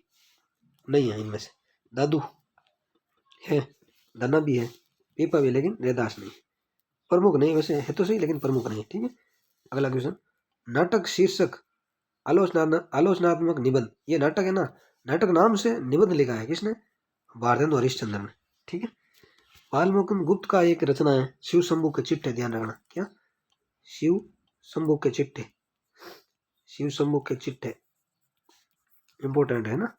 नहीं है इनमें से, दादू है, धना भी है, पीपा भी, लेकिन रैदास नहीं, प्रमुख नहीं। वैसे है तो सही, लेकिन प्रमुख नहीं, ठीक है। अगला क्वेश्चन, नाटक शीर्षक आलोचनात्मक निबंध। ये नाटक है ना, नाटक नाम से निबंध लिखा है किसने? भारतेंदु हरिश्चंद्र ने, ठीक है। बाल मुकुंद गुप्त का एक रचना है शिव शंभू के चिट्ठे, ध्यान रखना, क्या? शिव शंभू के चिट्ठे, शिव शंभू के चिट्ठे, इंपॉर्टेंट है ना।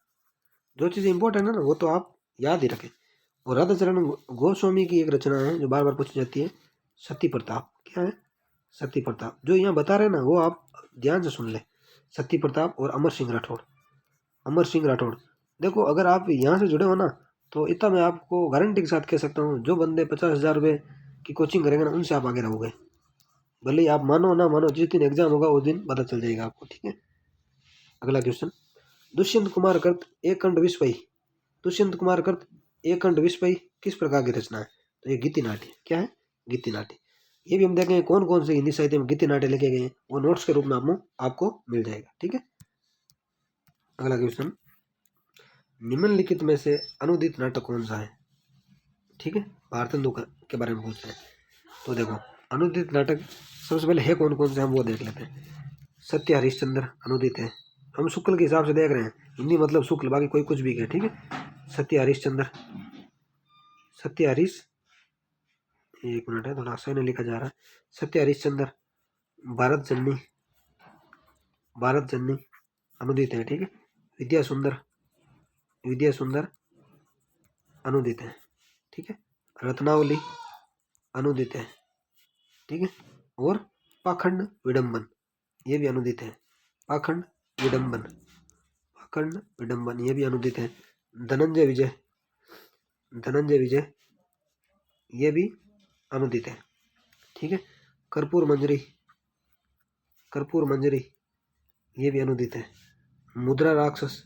जो चीज़ इंपॉर्टेंट है ना वो तो आप याद ही रखें। और राधाचरण गोस्वामी की एक रचना है जो बार बार पूछी जाती है, सती प्रताप। क्या है? सती प्रताप। जो यहाँ बता रहे हैं ना वो आप ध्यान से सुन ले, सती प्रताप और अमर सिंह राठौड़। अमर सिंह राठौड़, देखो अगर आप यहाँ से जुड़े हो ना, तो इतना मैं आपको गारंटी के साथ कह सकता हूँ, जो बंदे 50,000 रुपये की कोचिंग करेंगे ना, उनसे आप आगे रहोगे। भले ही आप मानो ना मानो, जिस दिन एग्जाम होगा उस दिन पता चल जाएगा आपको, ठीक है। अगला क्वेश्चन, दुष्यंत कुमार कृत एक खंड विस्पई। दुष्यंत कुमार कृत एक खंड विस्पई किस प्रकार की रचना है? तो ये गीति नाट्य। क्या है? गीति नाट्य। ये भी हम देखेंगे कौन कौन से हिंदी साहित्य में गीति नाट्य लिखे गए हैं, वो नोट्स के रूप में आपको मिल जाएगा, ठीक है। अगला क्वेश्चन, निम्नलिखित में से अनुदित नाटक कौन सा है? ठीक है, भारतेंदु के बारे में पूछ रहे हैं। तो देखो अनुदित नाटक सबसे पहले है कौन कौन से, हम वो देख लेते हैं। सत्य हरिश्चंद्र अनुदित है, हम शुक्ल के हिसाब से देख रहे हैं, हिंदी मतलब शुक्ल, बाकी कोई कुछ भी कहे, ठीक है। सत्य हरिश्चंद्र, सत्य हरीश, एक मिनट है थोड़ा सही नहीं लिखा जा रहा है। सत्य हरिश्चंद्र, भारत जननी, भारत जननी अनुदित है, ठीक है। विद्या सुंदर, विद्या सुंदर अनुदित है, ठीक है। रत्नावली अनुदित है, ठीक है। और पाखंड विडंबन, ये भी अनुदित है। पाखंड विडंबन, पाखंड विडंबन ये भी अनुदित है। धनंजय विजय, धनंजय विजय ये भी अनुदित है, ठीक है। कर्पूर मंजरी, कर्पूर मंजरी ये भी अनुदित है। मुद्रा राक्षस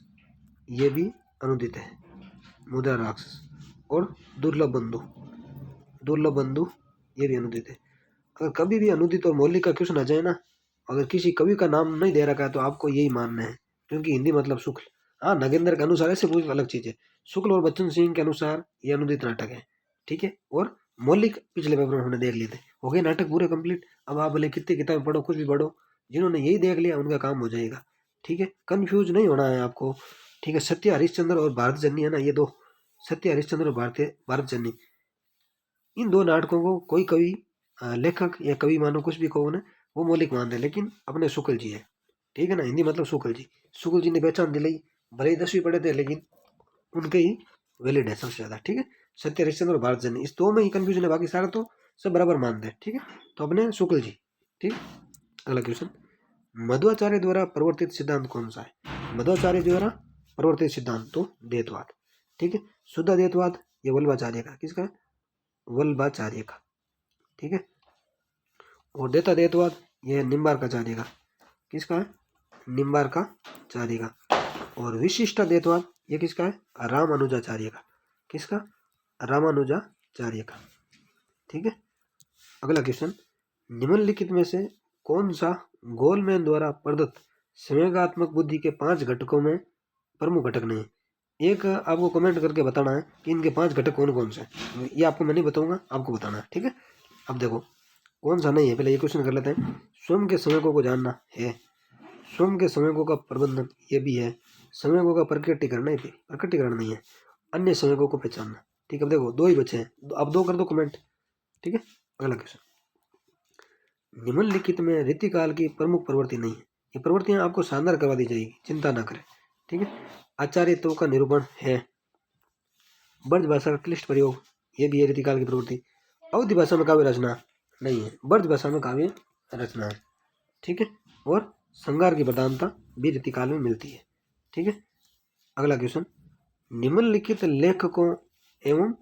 ये भी अनुदित है, मुद्रा राक्षस। और दुर्लभ बंधु, दुर्लभ बंधु ये भी अनुदित है। अगर कभी भी अनुदित और मौलिक का क्वेश्चन आ जाए ना, अगर किसी कवि का नाम नहीं दे रखा है तो आपको यही मानना है, क्योंकि हिंदी मतलब शुक्ल। हाँ, नगेंद्र के अनुसार ऐसे पूछ अलग चीज़ है, शुक्ल और बच्चन सिंह के अनुसार ये अनुदित नाटक है, ठीक है। और मौलिक पिछले पेपर में हमने देख लिए थे, हो गए नाटक पूरे कंप्लीट। अब आप भले कितनी किताबें पढ़ो, कुछ भी पढ़ो, जिन्होंने यही देख लिया उनका काम हो जाएगा, ठीक है। कन्फ्यूज नहीं होना है आपको, ठीक है। सत्य हरिश्चंद्र और भारत जननी है ना, ये दो, सत्य हरिश्चंद्र और भारत जननी, इन दो नाटकों को कोई कवि लेखक या कवि मानो कुछ भी कहो ना, वो मौलिक मानते हैं, लेकिन अपने शुक्ल जी है, ठीक है ना। हिंदी मतलब शुक्ल जी, शुक्ल जी ने पहचान दिलाई, भले ही 10वीं पढ़े थे लेकिन उनके ही वैलिड है सबसे ज़्यादा, ठीक है। सत्य हरिश्चंद्र और भारत जननी, इस दो में ही कन्फ्यूजन है, बाकी सारा तो सब बराबर मानते हैं, ठीक है। तो अपने शुक्ल जी, ठीक। अगला क्वेश्चन, मध्वाचार्य द्वारा प्रवर्तित सिद्धांत कौन सा है? मध्वाचार्य द्वारा प्रवर्तित सिद्धांत तो द्वैतवाद, ठीक है। शुद्ध द्वैतवाद ये वल्लभाचार्य का, किसका है? वल्लभाचार्य का, ठीक है। और देता द्वैतवाद ये निम्बार्काचार्य का, किसका है? निम्बार्काचार्य का। और विशिष्ट द्वैतवाद ये किसका है? रामानुजाचार्य का, किसका? रामानुजाचार्य का, ठीक है। अगला क्वेश्चन, निम्नलिखित में से कौन सा गोलमैन द्वारा प्रदत्त संवेगात्मक बुद्धि के 5 घटकों में प्रमुख घटक नहीं? एक आपको कमेंट करके बताना है कि इनके 5 घटक कौन कौन से हैं। ये आपको मैं नहीं बताऊंगा, आपको बताना है, ठीक है। अब देखो कौन सा नहीं है, पहले ये क्वेश्चन कर लेते हैं। स्वयं के समयकों को जानना है, स्वयं के समयकों का प्रबंधन ये भी है, समयकों का प्रकटीकरण भी, प्रकटीकरण नहीं है, अन्य समयकों को पहचानना, ठीक है। अब देखो 2 ही बचे हैं, अब 2 कर दो कमेंट, ठीक है। अगला क्वेश्चन, निम्नलिखित में रीतिकाल की प्रमुख प्रवृत्ति नहीं है। ये प्रवृत्तियां आपको शानदार करवा दी जाएगी, चिंता ना करें, ठीक है। आचार्यत्व का निरूपण है, ब्रज भाषा का क्लिष्ट प्रयोग ये भी है रीतिकाल की प्रवृत्ति, अवधि भाषा में काव्य रचना नहीं है, ब्रज भाषा में काव्य रचना है, ठीक है। और श्रृंगार की प्रधानता भी रीतिकाल में मिलती है, ठीक है। अगला क्वेश्चन, निम्नलिखित लेखकों एवं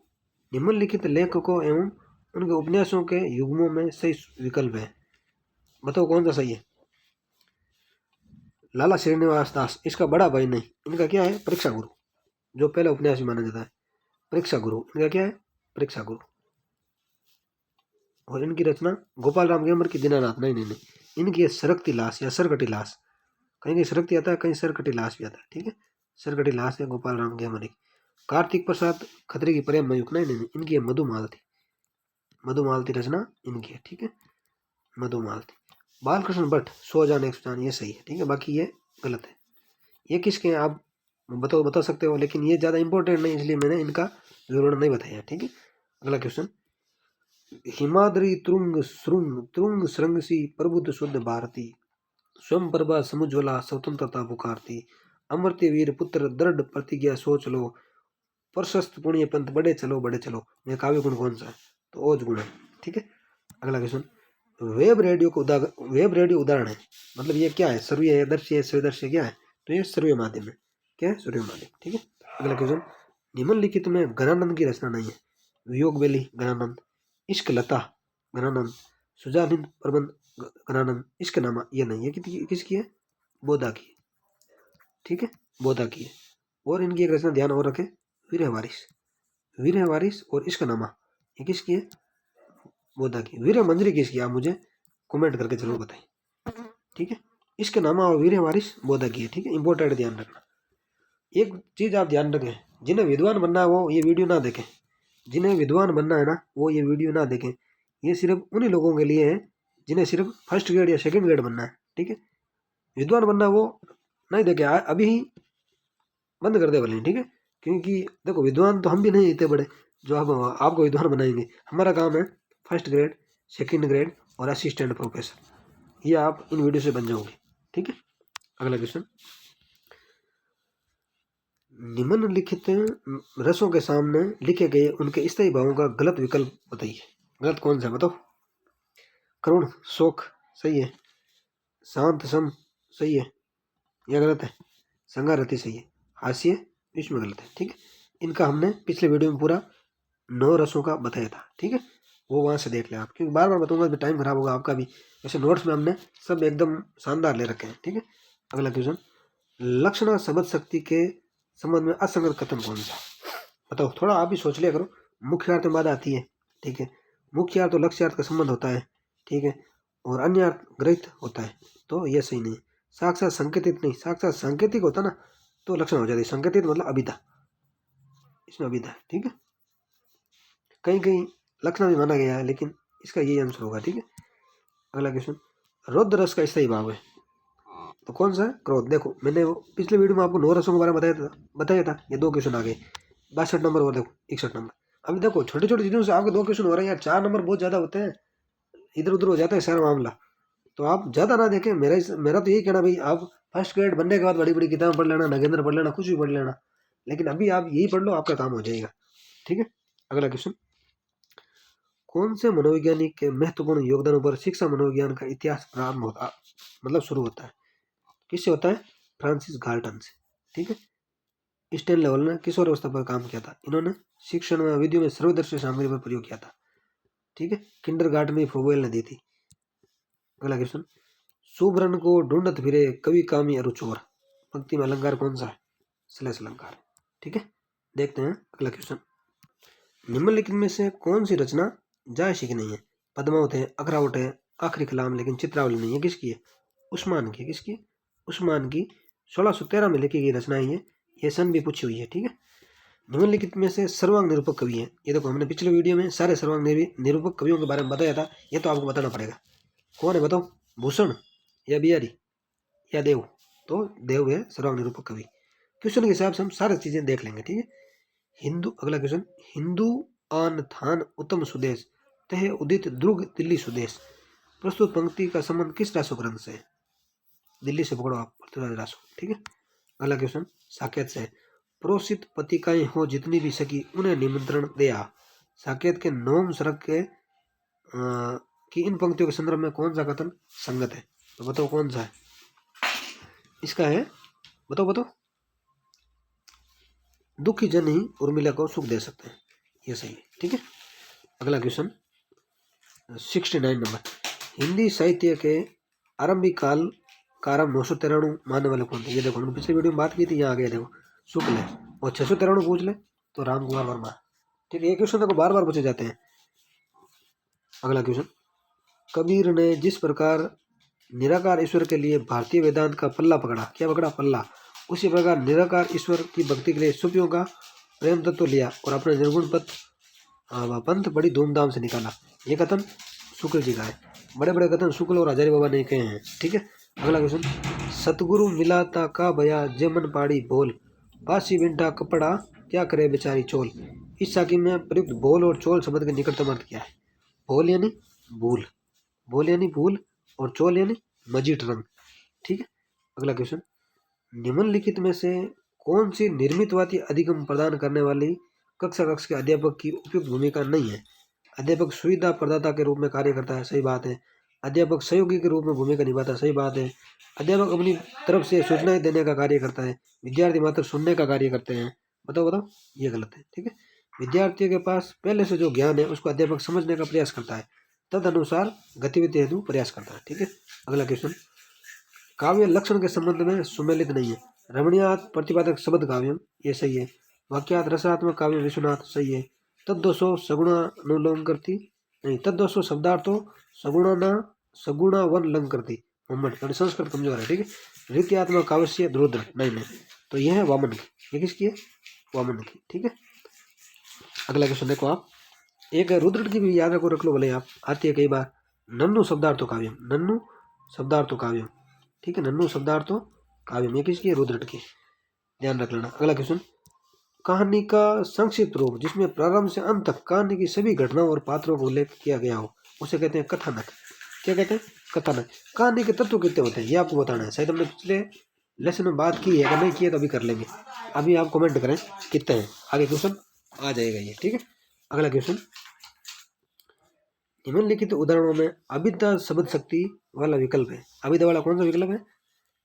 उनके उपन्यासों के युग्मों में सही विकल्प है, बताओ कौन सा सही है। लाला श्रीनिवास दास इसका बड़ा भाई नहीं, इनका क्या है, परीक्षा गुरु, जो पहला उपन्यास माना जाता है, परीक्षा गुरु इनका क्या है, परीक्षा गुरु। और इनकी रचना गोपाल राम गेमर की दीनानाथ नहीं नहीं नहीं, इनकी है सरकती लाश या सरकटी लाश, कहीं कहीं सरकती आता है, कहीं सरकटी लाश भी आता है, ठीक है। सरकटी लाश है गोपाल राम गेमर की। कार्तिक प्रसाद खत्री की प्रेम मयूख नहीं नहीं नहीं, इनकी है मधुमालती, मधुमालती रचना इनकी है, ठीक है, मधुमालती। बालकृष्ण भट्ट 100 जान 100 जान ये सही है, ठीक है, बाकी ये गलत है। ये किसके हैं आप बता सकते हो, लेकिन ये ज़्यादा इंपॉर्टेंट नहीं, इसलिए मैंने इनका विवरण नहीं बताया, ठीक है। अगला क्वेश्चन, हिमाद्री तुंग श्रृंग तुंग श्रृंगसी प्रबुद्ध शुद्ध भारती, स्वयं प्रभा समुज्वला स्वतंत्रता पुकारती, अमृत्य वीर पुत्र दृढ़ प्रतिज्ञा सोच लो, प्रशस्त पुण्य पंथ बड़े चलो, ये काव्य गुण कौन सा है, तो ओज गुण है, ठीक है। अगला क्वेश्चन, वेब रेडियो उदाहरण है, मतलब ये क्या है, सर्वीय है, दर्शी है, स्वदर्शी क्या है, तो ये सर्वीय माध्यम है, क्या है, सर्वीय माध्यम, ठीक है। अगला क्वेश्चन, निम्नलिखित में घनानंद की रचना नहीं है, वियोग बेली घनानंद, इश्क लता घनानंद, सुजानंद प्रबंध घनानंद, इश्क नामा ये नहीं है, किसकी है, बोधा की, ठीक है, बोधा की है। और इनकी एक रचना ध्यान और रखें, वीर वारिस और इश्क नामा ये किसकी है, बोधा की। वीर मंजरी किसकी, आप मुझे कमेंट करके जरूर बताएं, ठीक है। इसके नामा और वीर वारिस बोधा की है, ठीक है, इंपॉर्टेंट ध्यान रखना। एक चीज आप ध्यान रखें, जिन्हें विद्वान बनना है वो ये वीडियो ना देखें, जिन्हें विद्वान बनना है ना वो ये वीडियो ना देखें, ये सिर्फ उन्हीं लोगों के लिए है जिन्हें सिर्फ फर्स्ट ग्रेड या सेकंड ग्रेड बनना है, ठीक है। विद्वान बनना वो नहीं देखे, अभी ही बंद कर दे भले, ठीक है। क्योंकि देखो विद्वान तो हम भी नहीं इतने बड़े जो आपको विद्वान बनाएंगे, हमारा काम है फर्स्ट ग्रेड, सेकंड ग्रेड और असिस्टेंट प्रोफेसर, ये आप इन वीडियो से बन जाओगे, ठीक है। अगला क्वेश्चन, निम्नलिखित रसों के सामने लिखे गए उनके स्थायी भावों का गलत विकल्प बताइए, गलत कौन सा बताओ। करुण शोक सही है, शांत सम सही है, यह गलत है, संगारति सही है, हास्य इसमें गलत है, ठीक है। इनका हमने पिछले वीडियो में पूरा 9 रसों का बताया था, ठीक है, वो वहाँ से देख लें आप, क्योंकि बार बार बताऊंगा तो टाइम खराब होगा आपका भी, वैसे नोट्स में हमने सब एकदम शानदार ले रखे हैं, ठीक है। अगला क्वेश्चन, लक्षणा शब्द शक्ति के संबंध में असंगत कथन कौन सा, बताओ, थोड़ा आप भी सोच लिया करो। मुख्य अर्थ में बाधा आती है, ठीक है, मुख्य अर्थ तो लक्ष्य अर्थ का संबंध होता है, ठीक है, और अन्य अर्थ ग्रहित होता है, तो यह सही नहीं। साक्षात संकेतित नहीं, साक्षात सांकेतिक होता ना तो लक्षण हो जाती है, संकेतित मतलब अभिधा, इसमें अभिधा है, ठीक है। कहीं कहीं लक्षण भी माना गया है, लेकिन इसका यही आंसर होगा, ठीक है। अगला क्वेश्चन, रौद्र रस का स्थायी भाव है, तो कौन सा है, क्रोध। देखो मैंने वो पिछले वीडियो में आपको 9 रसों के बारे में बताया था, ये 2 क्वेश्चन आ गए, 62 नंबर और देखो 61 नंबर। अभी देखो छोटे छोटे चीज़ों से आपके 2 क्वेश्चन हो रहे हैं यार, 4 नंबर बहुत ज़्यादा होते हैं, इधर उधर हो जाता है सारा मामला, तो आप ज़्यादा ना देखें। मेरा तो यही कहना भाई, आप फर्स्ट ग्रेड बनने के बाद बड़ी बड़ी किताब पढ़ लेना, नगेंद्र पढ़ लेना, कुछ भी पढ़ लेना, लेकिन अभी आप यही पढ़ लो, आपका काम हो जाएगा, ठीक है। अगला क्वेश्चन, कौन से मनोवैज्ञानिक के महत्वपूर्ण योगदानों पर शिक्षा मनोविज्ञान का इतिहास प्रारंभ होता, मतलब शुरू होता है, किससे होता है, फ्रांसिस गाल्टन से, ठीक है। स्टेन लेवल ने किशोर अवस्था पर काम किया था, इन्होंने शिक्षण व विधियों में सर्वदर्शी सामग्री पर प्रयोग किया था, ठीक है। किंडरगार्टन में फ्रोबेल ने दी थी। अगला क्वेश्चन, सुब्रन को ढूंढत फिरे कवि कामी अरु चोर, पंक्ति में अलंकार कौन सा है, श्लेष अलंकार, ठीक है। देखते हैं अगला क्वेश्चन, निम्नलिखित में से कौन सी रचना जायसी की नहीं है, पद्मावत है, अखरावट है, आखिरी कलाम, लेकिन चित्रावली नहीं है, किसकी है, उस्मान की, किसकी, उस्मान की 1613 में लिखी गई रचना है ये, ये सन भी पूछी हुई है, ठीक है। निम्नलिखित में से सर्वांग निरूपक कवि है। ये देखो हमने पिछले वीडियो में सारे सर्वांग निरूपक कवियों के बारे में बताया था, ये तो आपको बताना पड़ेगा। कौन है बताओ, भूषण या बिहारी या देव? तो देव है सर्वांग निरूपक कवि। क्वेश्चन के हिसाब से हम सारी चीजें देख लेंगे, ठीक है। हिंदू, अगला क्वेश्चन, हिंदू आन थान उत्तम सुदेश तह उदित दुर्ग दिल्ली सुदेश। प्रस्तुत पंक्ति का संबंध किस रासो ग्रंथ से है? दिल्ली से पकड़ो आप, पृथ्वीराज रासो, ठीक है। अगला क्वेश्चन साकेत से, प्रोसित पतिकाएं हो जितनी भी सकी उन्हें निमंत्रण दिया। साकेत के नौम सरक के कि इन पंक्तियों के संदर्भ में कौन सा कथन संगत है? तो बताओ कौन सा है इसका? है बताओ बताओ। दुखी जन ही उर्मिला को सुख दे सकते हैं, ये सही है, ठीक है। अगला क्वेश्चन 69 नंबर, हिंदी साहित्य के आरंभिक काल का आरंभ 993 मानने वाले कौन थे? ये देखो हमने पिछली वीडियो में बात की थी, यहाँ आ गया देखो, शुक्ल है। और 693 पूछ ले तो राम कुमार वर्मा, ठीक है। ये क्वेश्चन देखो बार बार पूछे जाते हैं। अगला क्वेश्चन, कबीर ने जिस प्रकार निराकार ईश्वर के लिए भारतीय वेदांत का पल्ला पकड़ा, क्या पकड़ा? पल्ला। उसी प्रकार निराकार ईश्वर की भक्ति के लिए सूफियों का प्रेम तत्व लिया और अपने निर्गुण पंथ बड़ी धूमधाम से निकाला। ये कथन शुक्ल जी का है। बड़े बड़े कथन शुक्ल और हजारी बाबा ने कहे हैं, ठीक है। अगला क्वेश्चन, सतगुरु मिलाता का भया जमन पाड़ी बोल, बासी बिंटा कपड़ा क्या करे बेचारी चोल। इस साकी में प्रयुक्त बोल और चोल शब्द के निकटतम अर्थ क्या है? बोल यानी भूल, बोल यानी भूल, और चोल यानी मजीठ रंग, ठीक है। अगला क्वेश्चन, निम्नलिखित में से कौन सी निर्मितवादी अधिगम प्रदान करने वाली कक्षा कक्ष के अध्यापक की उपयुक्त भूमिका नहीं है? अध्यापक सुविधा प्रदाता के रूप में कार्य करता है, सही बात है। अध्यापक सहयोगी के रूप में भूमिका निभाता है, सही बात है। अध्यापक अपनी तरफ से सूचनाएं देने का कार्य करता है, विद्यार्थी मात्र सुनने का कार्य करते हैं। बताओ बताओ, ये गलत है, ठीक है। विद्यार्थियों के पास पहले से जो ज्ञान है उसको अध्यापक समझने का प्रयास करता है, तद अनुसार गतिविधि हेतु प्रयास करता है, ठीक है। अगला क्वेश्चन, काव्य लक्षण के संबंध में सुमेलित नहीं है। रमणीयात प्रतिपादक शब्द काव्यम, ये सही है। वाक्यात रसात्मक काव्य विश्वनाथ, सही है। तद्दोषो सगुणानुलंकृति नहीं, तद्दोषो शब्दार्थो सगुणा वन लंकृति मोहम्मद, संस्कृत कमजोर है, ठीक है। रीत्यात्मक काव्य द्रुद्र, नहीं, तो यह है वामन की। ये किसकी है? वामन की, ठीक है। अगला क्वेश्चन देखो आप, एक रुद्र की भी याद रखो, रख लो भले आप, आती है कई बार। नन्नु शब्दार्थो काव्यम, नन्नु शब्दार्थो काव्यम, ठीक है। नन्नु शब्दार्थो काव्यम, ये किसकी है? रुद्र की, ध्यान रख लेना। अगला क्वेश्चन, कहानी का संक्षिप्त रूप जिसमें प्रारंभ से अंत तक कहानी की सभी घटनाओं और पात्रों को उल्लेख किया गया हो उसे कहते हैं कथानक। क्या कहते हैं? कथानक। कहानी के तत्व कितने होते हैं ये आपको बताना है। शायद हमने पिछले लेसन में बात की है, अगर नहीं की है तो अभी कर लेंगे। अभी आप कमेंट करें कितने हैं, आगे क्वेश्चन आ जाएगा ये, ठीक है। अगला क्वेश्चन, निम्नलिखित उदाहरणों में अविद्या शब्द शक्ति वाला विकल्प है। अविद्या वाला कौन सा विकल्प है?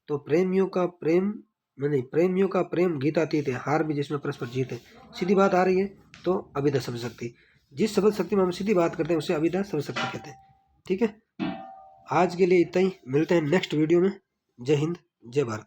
तो प्रेमियों का प्रेम गीतातीत है, हार भी जिसमें परस्पर जीत है, सीधी बात आ रही है तो अविद्या शब्द शक्ति। जिस शब्द शक्ति में हम सीधी बात करते हैं उसे अविद्या शब्द शक्ति कहते हैं, ठीक है। आज के लिए इतना ही, मिलते हैं नेक्स्ट वीडियो में। जय हिंद, जय भारत।